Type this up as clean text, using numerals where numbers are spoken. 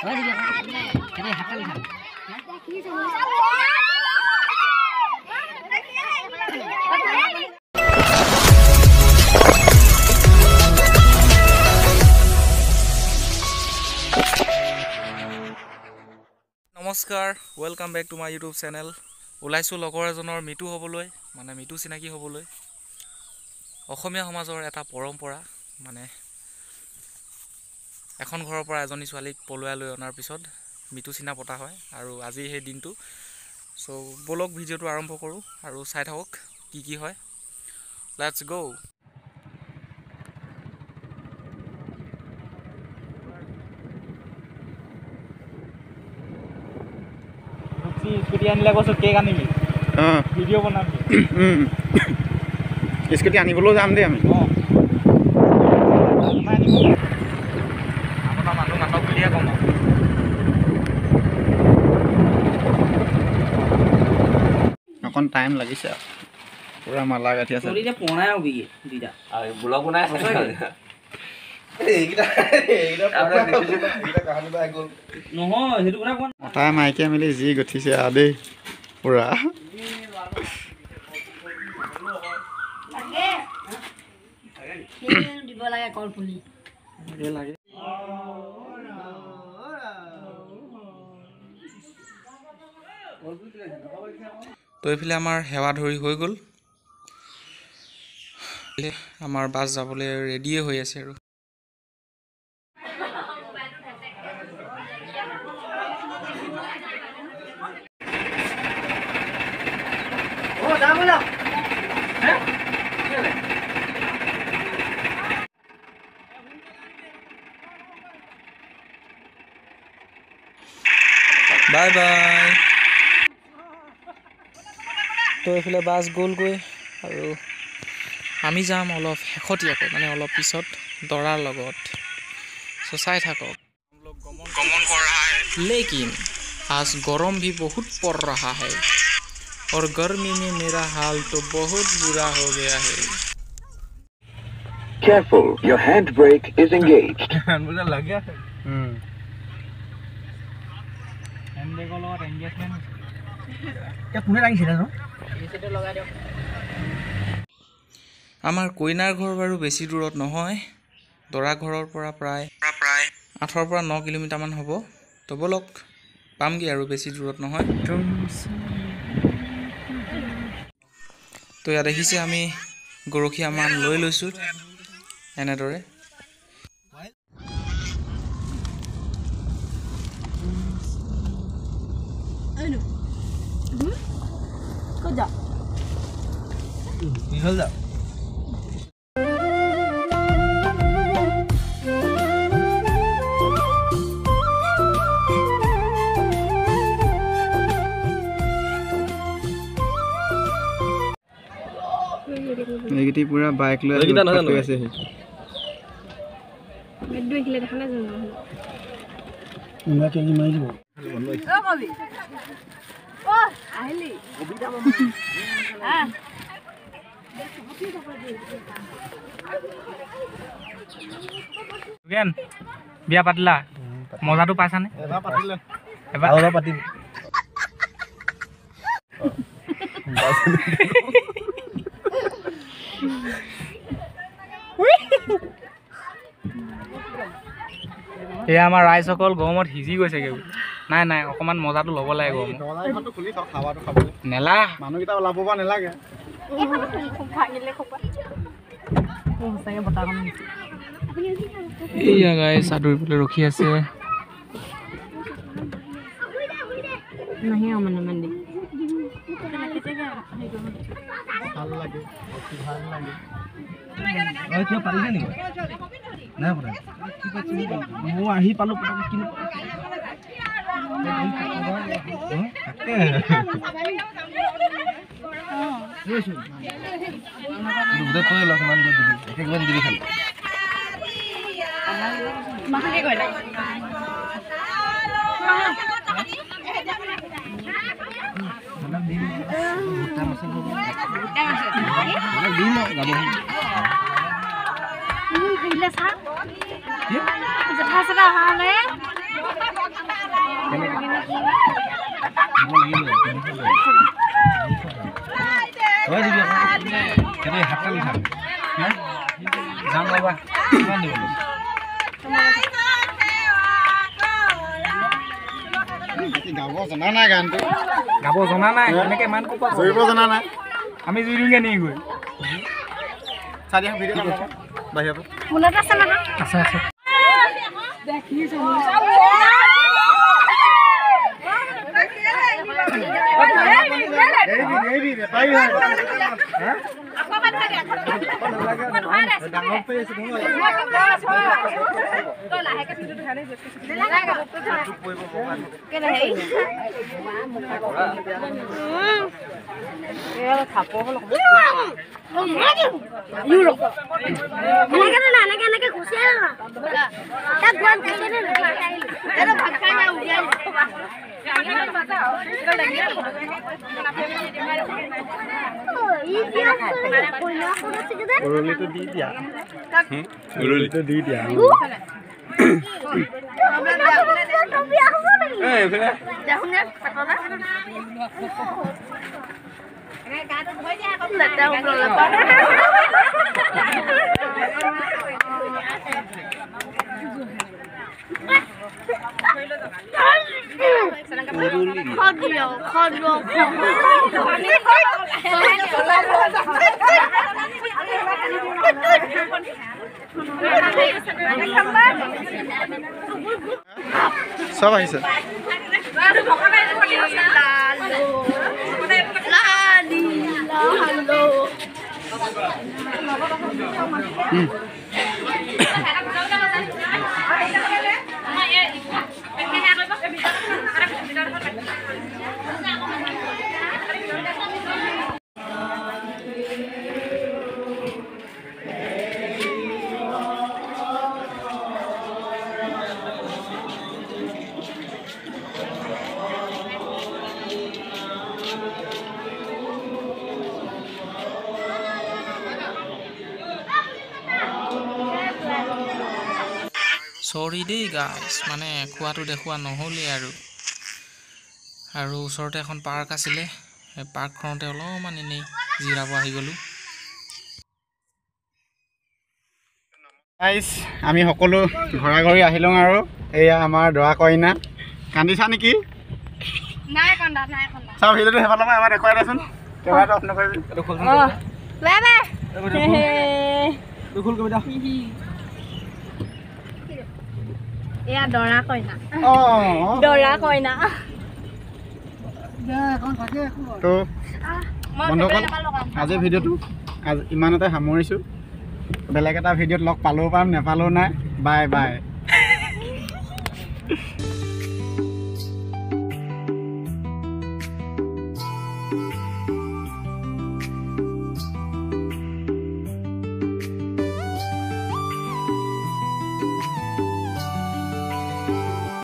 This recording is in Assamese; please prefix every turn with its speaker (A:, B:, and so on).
A: নমস্কাৰ, welcome back to my YouTube channel. ওলাইছোঁ লগৰ এজনৰ মৃত্যু হ'বলৈ, মানে মৃত্যু চিনাকি হ'বলৈ। অসমীয়া সমাজৰ এটা পৰম্পৰা, মানে এখন ঘৰৰ পৰা এজনী ছোৱালীক পলুৱাই লৈ অনাৰ পিছত মৃত্যু চিনা পতা হয়, আৰু আজি সেই দিনটো। চ' ব'লক ভিডিঅ'টো আৰম্ভ কৰোঁ আৰু চাই থাকক কি হয়। Let's go. স্কুটি আনিলে কৈছো কেক আনিবি, ভিডিঅ' বনাবি।
B: স্কুটি আনিবলৈও যাম দেই আমি।
A: আপোনাৰ মানুহ নাটক বুলিয়ে কম।
B: অকণ টাইম লাগিছে আৰু পুৰা মালা গাঠি আছে। মতাই মাইকীয়ে মেলি যি গঠিছে আৰু দেই পুৰা।
C: দিব লাগে কল পুলি
B: লাগে।
A: তো এইফালে আমাৰ সেৱা ধৰি হৈ গ'ল, আমাৰ বাছ যাবলৈ ৰেডিয়ে হৈ আছে আৰু। Bye bye. তো এইফালে বাছ গ'লগৈ আৰু আমি যাম অলপ শেহতীয়াকৈ, মানে অলপ পিছত দৰাৰ লগত। চ' চাই থাকক। गमन कर रहा है, लेकिन आज गरम भी बहुत पड़ रहा है और गर्मी में मेरा हाल तो बहुत बुरा हो गया है।
D: Careful, your handbrake is engaged.
A: मुझे लग गया हैंडब्रेक वाला एंगेजमेंट क्या पुणे লাগিছিল ন এসিটো লগাই দিও। আমাৰ কইনাৰ ঘৰ বাৰু বেছি দূৰত নহয়, দৰা ঘৰৰ পৰা প্ৰায় 8 পৰা 9 কিলোমিটাৰমান হ'ব। তো বলক পামগৈ আৰু বেছি দূৰত নহয়। তো ইয়াত দেখিছে আমি গৰখীয়ামান লৈ লৈছোঁ এনেদৰে।
B: এইগিটি পুৰা বাইক লৈ আছে।
C: দেখা নাই জানো আহিলি
A: বিয়া পাতিলা, মজাটো পাইছানে? এবাৰ পাতিম। এয়া আমাৰ ৰাইজসকল গৰমত সিজি গৈছেগৈ। নাই অকণমান মজাটো ল'ব লাগে গৰমত। নেলা
B: মানুহকেইটা ওলাব পৰা নালাগে।
A: এইয়া গাই চাদৰ পেলাই ৰখি আছে।
B: মই আহি পালো গাব জনা নাই গানটো
A: গাব জনা নাই এনেকে ইমান কোপা
B: ধৰিব জনা নাই
A: আমি জুৰিংগে নি গৈ
B: চাৰি ভিডিঅ' বাহিৰৰ পৰা
C: মনত আছে নহয়
A: আছে আছে
B: উৰুলিটো দি দিয়া উৰুলিটো দি দিয়া সব আহিছে
A: চৰি দেই গাইছ মানে খোৱাটো দেখুওৱা নহ'লেই আৰু ওচৰতে এখন পাৰ্ক আছিলে সেই পাৰ্কখনতে অলপমান এনেই জিৰাব আহি গ'লোঁ
B: গাইছ আমি সকলো ঘৰা ঘৰি আহিলোঁ আৰু এয়া আমাৰ দৰা কইনা কান্দিছা নেকি
C: নাই কন্দা নাই কন্দা
B: চাওঁ ভিডিঅ'টো সেইফালৰ পৰা এবাৰ দেখুৱাই দেচোন কেমেৰাটো অফ নকৰিবি
C: এয়া দৰা কইনা
B: অঁ
C: দৰা কইনা
B: তো বন্ধুসকল আজিৰ ভিডিঅ'টো ইমানতে সামৰিছোঁ বেলেগ এটা ভিডিঅ'ত লগ পালেও পাম নেপালেও নাই বাই বাই